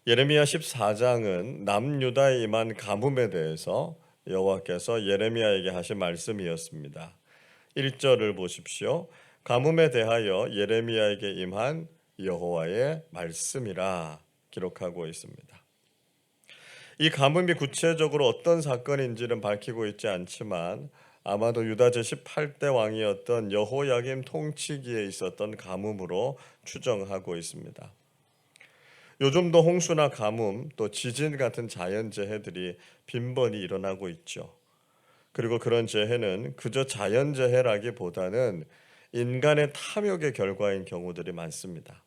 예레미야 14장은 남유다에 임한 가뭄에 대해서 여호와께서 예레미야에게 하신 말씀이었습니다. 1절을 보십시오. 가뭄에 대하여 예레미야에게 임한 여호와의 말씀이라 기록하고 있습니다. 이 가뭄이 구체적으로 어떤 사건인지는 밝히고 있지 않지만 아마도 유다 제18대 왕이었던 여호야김 통치기에 있었던 가뭄으로 추정하고 있습니다. 요즘도 홍수나 가뭄 또 지진 같은 자연재해들이 빈번히 일어나고 있죠. 그리고 그런 재해는 그저 자연재해라기보다는 인간의 탐욕의 결과인 경우들이 많습니다.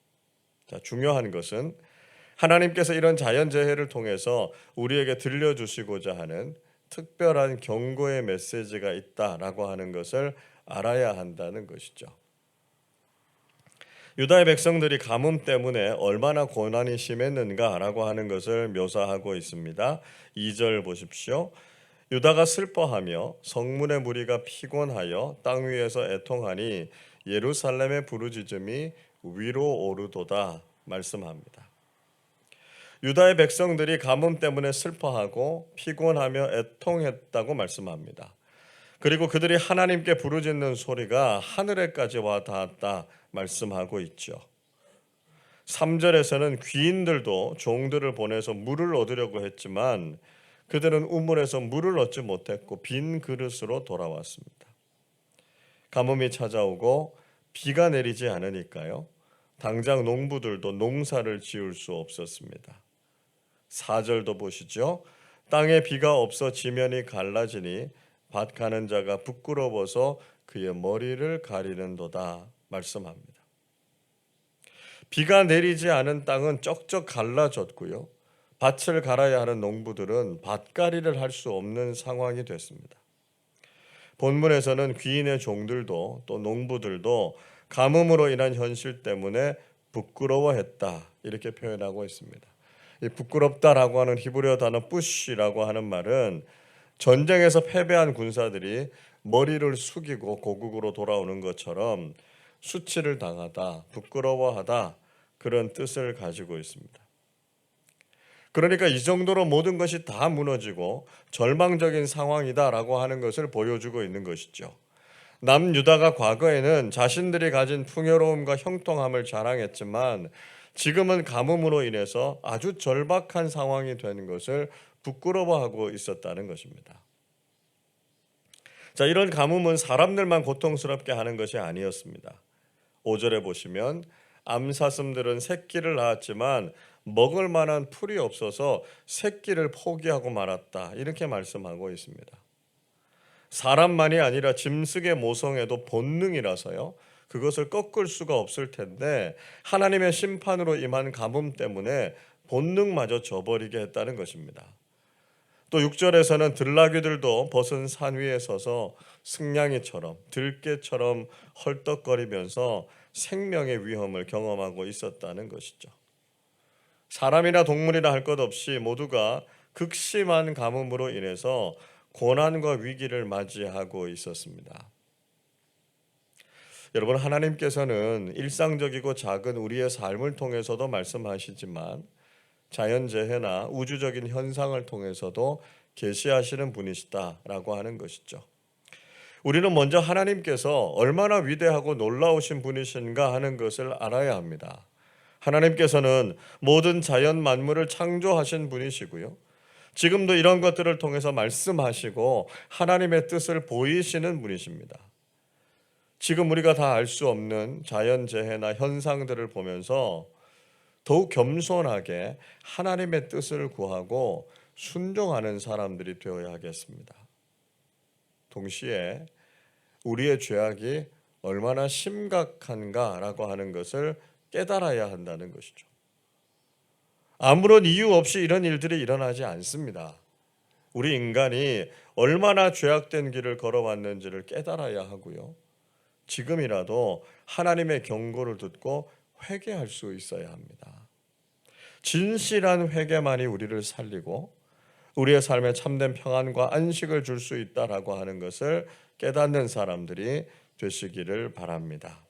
자, 중요한 것은 하나님께서 이런 자연재해를 통해서 우리에게 들려주시고자 하는 특별한 경고의 메시지가 있다라고 하는 것을 알아야 한다는 것이죠. 유다의 백성들이 가뭄 때문에 얼마나 고난이 심했는가라고 하는 것을 묘사하고 있습니다. 2절 보십시오. 유다가 슬퍼하며 성문의 무리가 피곤하여 땅 위에서 애통하니 예루살렘의 부르짖음이 위로 오르도다 말씀합니다. 유다의 백성들이 가뭄 때문에 슬퍼하고 피곤하며 애통했다고 말씀합니다. 그리고 그들이 하나님께 부르짖는 소리가 하늘에까지 와 닿았다 말씀하고 있죠. 3절에서는 귀인들도 종들을 보내서 물을 얻으려고 했지만 그들은 우물에서 물을 얻지 못했고 빈 그릇으로 돌아왔습니다. 가뭄이 찾아오고 비가 내리지 않으니까요. 당장 농부들도 농사를 지을 수 없었습니다. 4절도 보시죠. 땅에 비가 없어 지면이 갈라지니 밭 가는 자가 부끄러워서 그의 머리를 가리는도다 말씀합니다. 비가 내리지 않은 땅은 쩍쩍 갈라졌고요. 밭을 갈아야 하는 농부들은 밭갈이를 할 수 없는 상황이 됐습니다. 본문에서는 귀인의 종들도 또 농부들도 가뭄으로 인한 현실 때문에 부끄러워했다 이렇게 표현하고 있습니다. 이 부끄럽다라고 하는 히브리어 단어 뿌시라고 하는 말은 전쟁에서 패배한 군사들이 머리를 숙이고 고국으로 돌아오는 것처럼 수치를 당하다, 부끄러워하다 그런 뜻을 가지고 있습니다. 그러니까 이 정도로 모든 것이 다 무너지고 절망적인 상황이다라고 하는 것을 보여주고 있는 것이죠. 남유다가 과거에는 자신들이 가진 풍요로움과 형통함을 자랑했지만 지금은 가뭄으로 인해서 아주 절박한 상황이 되는 것을 부끄러워하고 있었다는 것입니다. 자, 이런 가뭄은 사람들만 고통스럽게 하는 것이 아니었습니다. 5절에 보시면 암사슴들은 새끼를 낳았지만 먹을 만한 풀이 없어서 새끼를 포기하고 말았다. 이렇게 말씀하고 있습니다. 사람만이 아니라 짐승의 모성에도 본능이라서요. 그것을 꺾을 수가 없을 텐데 하나님의 심판으로 임한 가뭄 때문에 본능마저 저버리게 했다는 것입니다. 또 6절에서는 들나귀들도 벗은 산 위에 서서 승냥이처럼 들깨처럼 헐떡거리면서 생명의 위험을 경험하고 있었다는 것이죠. 사람이나 동물이나 할 것 없이 모두가 극심한 가뭄으로 인해서 고난과 위기를 맞이하고 있었습니다. 여러분, 하나님께서는 일상적이고 작은 우리의 삶을 통해서도 말씀하시지만 자연재해나 우주적인 현상을 통해서도 계시하시는 분이시다라고 하는 것이죠. 우리는 먼저 하나님께서 얼마나 위대하고 놀라우신 분이신가 하는 것을 알아야 합니다. 하나님께서는 모든 자연 만물을 창조하신 분이시고요. 지금도 이런 것들을 통해서 말씀하시고 하나님의 뜻을 보이시는 분이십니다. 지금 우리가 다 알 수 없는 자연재해나 현상들을 보면서 더욱 겸손하게 하나님의 뜻을 구하고 순종하는 사람들이 되어야 하겠습니다. 동시에 우리의 죄악이 얼마나 심각한가라고 하는 것을 깨달아야 한다는 것이죠. 아무런 이유 없이 이런 일들이 일어나지 않습니다. 우리 인간이 얼마나 죄악된 길을 걸어왔는지를 깨달아야 하고요. 지금이라도 하나님의 경고를 듣고 회개할 수 있어야 합니다. 진실한 회개만이 우리를 살리고 우리의 삶에 참된 평안과 안식을 줄 수 있다라고 하는 것을 깨닫는 사람들이 되시기를 바랍니다.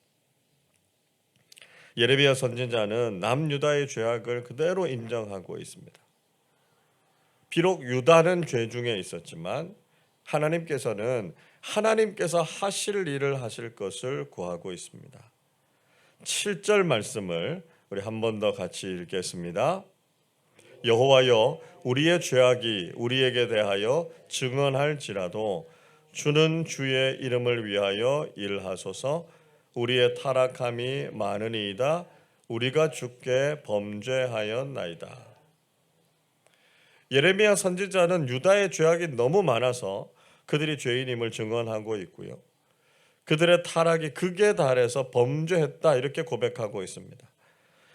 예레미야 선지자는 남유다의 죄악을 그대로 인정하고 있습니다. 비록 유다는 죄 중에 있었지만 하나님께서 하실 일을 하실 것을 구하고 있습니다. 7절 말씀을 우리 한 번 더 같이 읽겠습니다. 여호와여, 우리의 죄악이 우리에게 대하여 증언할지라도 주는 주의 이름을 위하여 일하소서. 우리의 타락함이 많으니이다. 우리가 주께 범죄하였나이다. 예레미야 선지자는 유다의 죄악이 너무 많아서 그들이 죄인임을 증언하고 있고요. 그들의 타락이 극에 달해서 범죄했다 이렇게 고백하고 있습니다.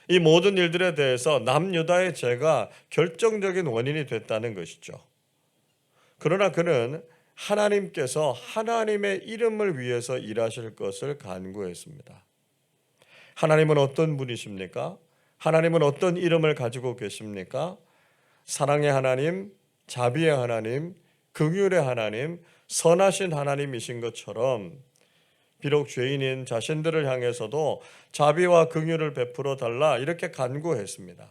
이 모든 일들에 대해서 남유다의 죄가 결정적인 원인이 됐다는 것이죠. 그러나 그는 하나님께서 하나님의 이름을 위해서 일하실 것을 간구했습니다. 하나님은 어떤 분이십니까? 하나님은 어떤 이름을 가지고 계십니까? 사랑의 하나님, 자비의 하나님, 긍휼의 하나님, 선하신 하나님이신 것처럼 비록 죄인인 자신들을 향해서도 자비와 긍휼을 베풀어 달라 이렇게 간구했습니다.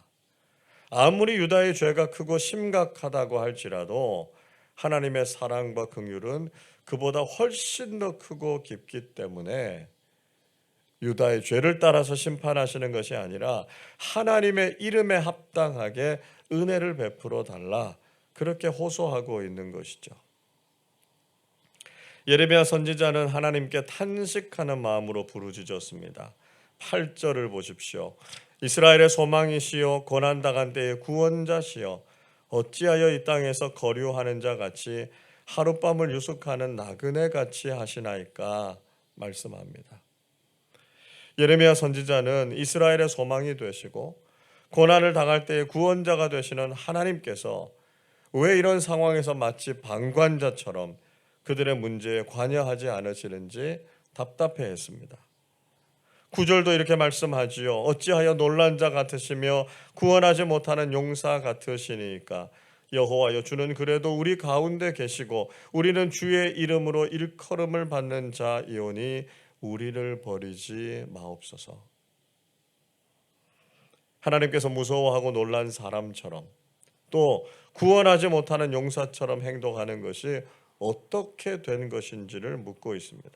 아무리 유다의 죄가 크고 심각하다고 할지라도 하나님의 사랑과 긍휼은 그보다 훨씬 더 크고 깊기 때문에 유다의 죄를 따라서 심판하시는 것이 아니라 하나님의 이름에 합당하게 은혜를 베풀어 달라 그렇게 호소하고 있는 것이죠. 예레미야 선지자는 하나님께 탄식하는 마음으로 부르짖었습니다. 8절을 보십시오. 이스라엘의 소망이시여 고난당한 때의 구원자시여 어찌하여 이 땅에서 거류하는 자 같이 하룻밤을 유숙하는 나그네 같이 하시나이까 말씀합니다. 예레미야 선지자는 이스라엘의 소망이 되시고 고난을 당할 때의 구원자가 되시는 하나님께서 왜 이런 상황에서 마치 방관자처럼 그들의 문제에 관여하지 않으시는지 답답해했습니다. 9절도 이렇게 말씀하지요. 어찌하여 놀란 자 같으시며 구원하지 못하는 용사 같으시니까 여호와여, 주는 그래도 우리 가운데 계시고 우리는 주의 이름으로 일컬음을 받는 자이오니 우리를 버리지 마옵소서. 하나님께서 무서워하고 놀란 사람처럼 또 구원하지 못하는 용사처럼 행동하는 것이 어떻게 된 것인지를 묻고 있습니다.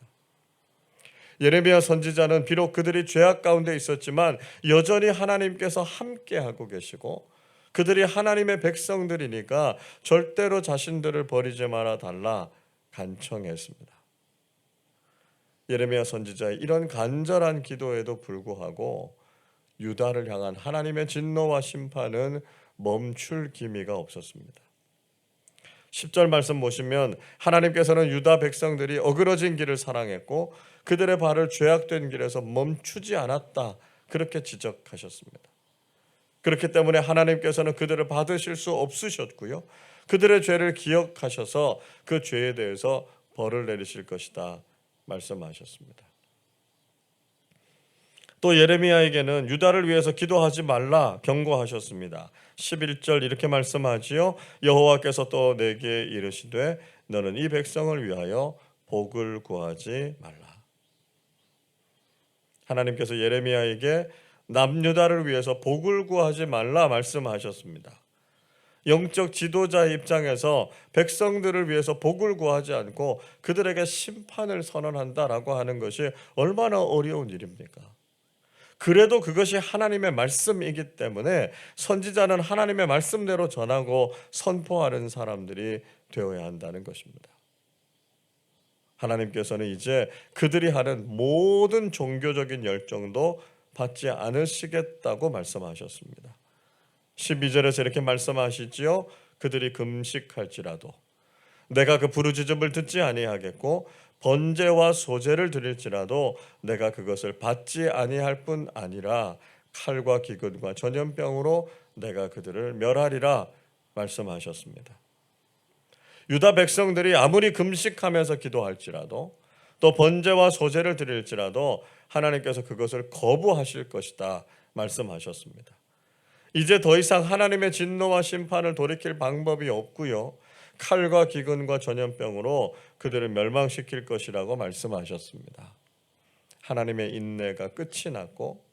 예레미야 선지자는 비록 그들이 죄악 가운데 있었지만 여전히 하나님께서 함께하고 계시고 그들이 하나님의 백성들이니까 절대로 자신들을 버리지 말아 달라 간청했습니다. 예레미야 선지자의 이런 간절한 기도에도 불구하고 유다를 향한 하나님의 진노와 심판은 멈출 기미가 없었습니다. 10절 말씀 보시면 하나님께서는 유다 백성들이 어그러진 길을 사랑했고 그들의 발을 죄악된 길에서 멈추지 않았다 그렇게 지적하셨습니다. 그렇기 때문에 하나님께서는 그들을 받으실 수 없으셨고요. 그들의 죄를 기억하셔서 그 죄에 대해서 벌을 내리실 것이다 말씀하셨습니다. 또 예레미야에게는 유다를 위해서 기도하지 말라 경고하셨습니다. 11절 이렇게 말씀하지요. 여호와께서 또 내게 이르시되 너는 이 백성을 위하여 복을 구하지 말라. 하나님께서 예레미야에게 남유다를 위해서 복을 구하지 말라 말씀하셨습니다. 영적 지도자의 입장에서 백성들을 위해서 복을 구하지 않고 그들에게 심판을 선언한다라고 하는 것이 얼마나 어려운 일입니까? 그래도 그것이 하나님의 말씀이기 때문에 선지자는 하나님의 말씀대로 전하고 선포하는 사람들이 되어야 한다는 것입니다. 하나님께서는 이제 그들이 하는 모든 종교적인 열정도 받지 않으시겠다고 말씀하셨습니다. 12절에서 이렇게 말씀하시지요. 그들이 금식할지라도 내가 그 부르짖음을 듣지 아니하겠고 번제와 소제를 드릴지라도 내가 그것을 받지 아니할 뿐 아니라 칼과 기근과 전염병으로 내가 그들을 멸하리라 말씀하셨습니다. 유다 백성들이 아무리 금식하면서 기도할지라도 또 번제와 소제를 드릴지라도 하나님께서 그것을 거부하실 것이다 말씀하셨습니다. 이제 더 이상 하나님의 진노와 심판을 돌이킬 방법이 없고요. 칼과 기근과 전염병으로 그들을 멸망시킬 것이라고 말씀하셨습니다. 하나님의 인내가 끝이 났고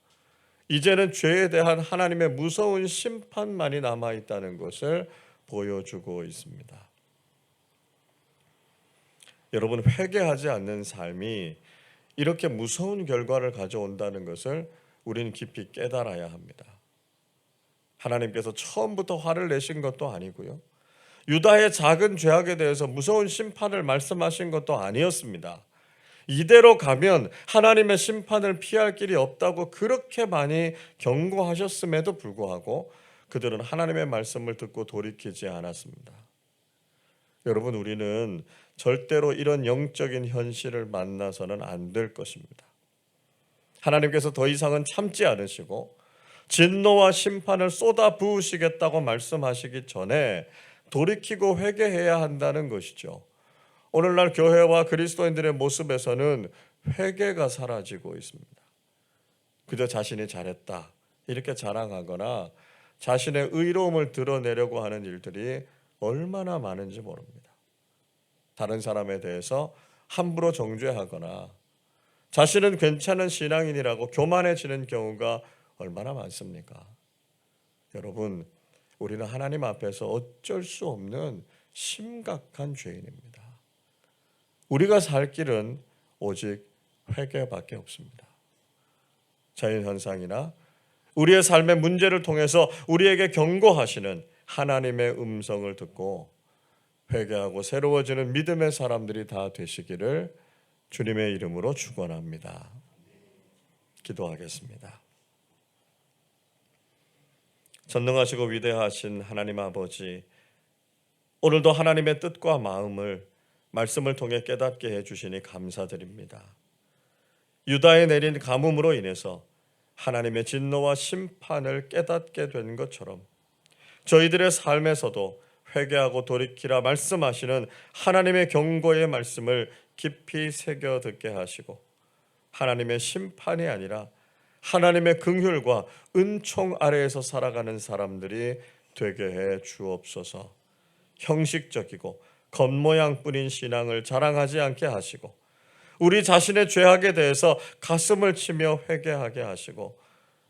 이제는 죄에 대한 하나님의 무서운 심판만이 남아 있다는 것을 보여주고 있습니다. 여러분, 회개하지 않는 삶이 이렇게 무서운 결과를 가져온다는 것을 우리는 깊이 깨달아야 합니다. 하나님께서 처음부터 화를 내신 것도 아니고요. 유다의 작은 죄악에 대해서 무서운 심판을 말씀하신 것도 아니었습니다. 이대로 가면 하나님의 심판을 피할 길이 없다고 그렇게 많이 경고하셨음에도 불구하고 그들은 하나님의 말씀을 듣고 돌이키지 않았습니다. 여러분, 우리는 절대로 이런 영적인 현실을 만나서는 안 될 것입니다. 하나님께서 더 이상은 참지 않으시고 진노와 심판을 쏟아 부으시겠다고 말씀하시기 전에 돌이키고 회개해야 한다는 것이죠. 오늘날 교회와 그리스도인들의 모습에서는 회개가 사라지고 있습니다. 그저 자신이 잘했다 이렇게 자랑하거나 자신의 의로움을 드러내려고 하는 일들이 얼마나 많은지 모릅니다. 다른 사람에 대해서 함부로 정죄하거나 자신은 괜찮은 신앙인이라고 교만해지는 경우가 얼마나 많습니까? 여러분, 우리는 하나님 앞에서 어쩔 수 없는 심각한 죄인입니다. 우리가 살 길은 오직 회개밖에 없습니다. 자연현상이나 우리의 삶의 문제를 통해서 우리에게 경고하시는 하나님의 음성을 듣고 회개하고 새로워지는 믿음의 사람들이 다 되시기를 주님의 이름으로 축원합니다. 기도하겠습니다. 전능하시고 위대하신 하나님 아버지, 오늘도 하나님의 뜻과 마음을 말씀을 통해 깨닫게 해주시니 감사드립니다. 유다에 내린 가뭄으로 인해서 하나님의 진노와 심판을 깨닫게 된 것처럼 저희들의 삶에서도 회개하고 돌이키라 말씀하시는 하나님의 경고의 말씀을 깊이 새겨 듣게 하시고 하나님의 심판이 아니라 하나님의 긍휼과 은총 아래에서 살아가는 사람들이 되게 해 주옵소서. 형식적이고 겉모양뿐인 신앙을 자랑하지 않게 하시고 우리 자신의 죄악에 대해서 가슴을 치며 회개하게 하시고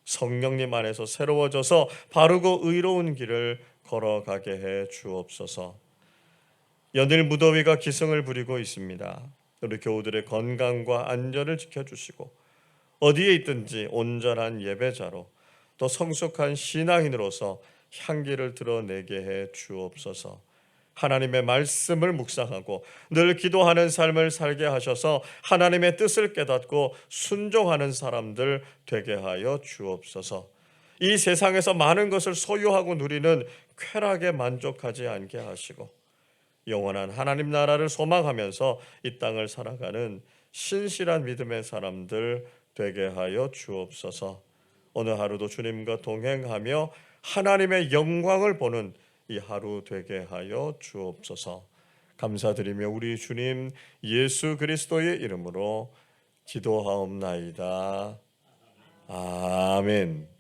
성령님 안에서 새로워져서 바르고 의로운 길을 걸어가게 해 주옵소서. 연일 무더위가 기승을 부리고 있습니다. 우리 교우들의 건강과 안전을 지켜주시고 어디에 있든지 온전한 예배자로 또 성숙한 신앙인으로서 향기를 드러내게 해 주옵소서. 하나님의 말씀을 묵상하고 늘 기도하는 삶을 살게 하셔서 하나님의 뜻을 깨닫고 순종하는 사람들 되게 하여 주옵소서. 이 세상에서 많은 것을 소유하고 누리는 쾌락에 만족하지 않게 하시고 영원한 하나님 나라를 소망하면서 이 땅을 살아가는 신실한 믿음의 사람들 되게 하여 주옵소서. 오늘 하루도 주님과 동행하며 하나님의 영광을 보는 이 하루 되게 하여 주옵소서. 감사드리며 우리 주님 예수 그리스도의 이름으로 기도하옵나이다. 아멘.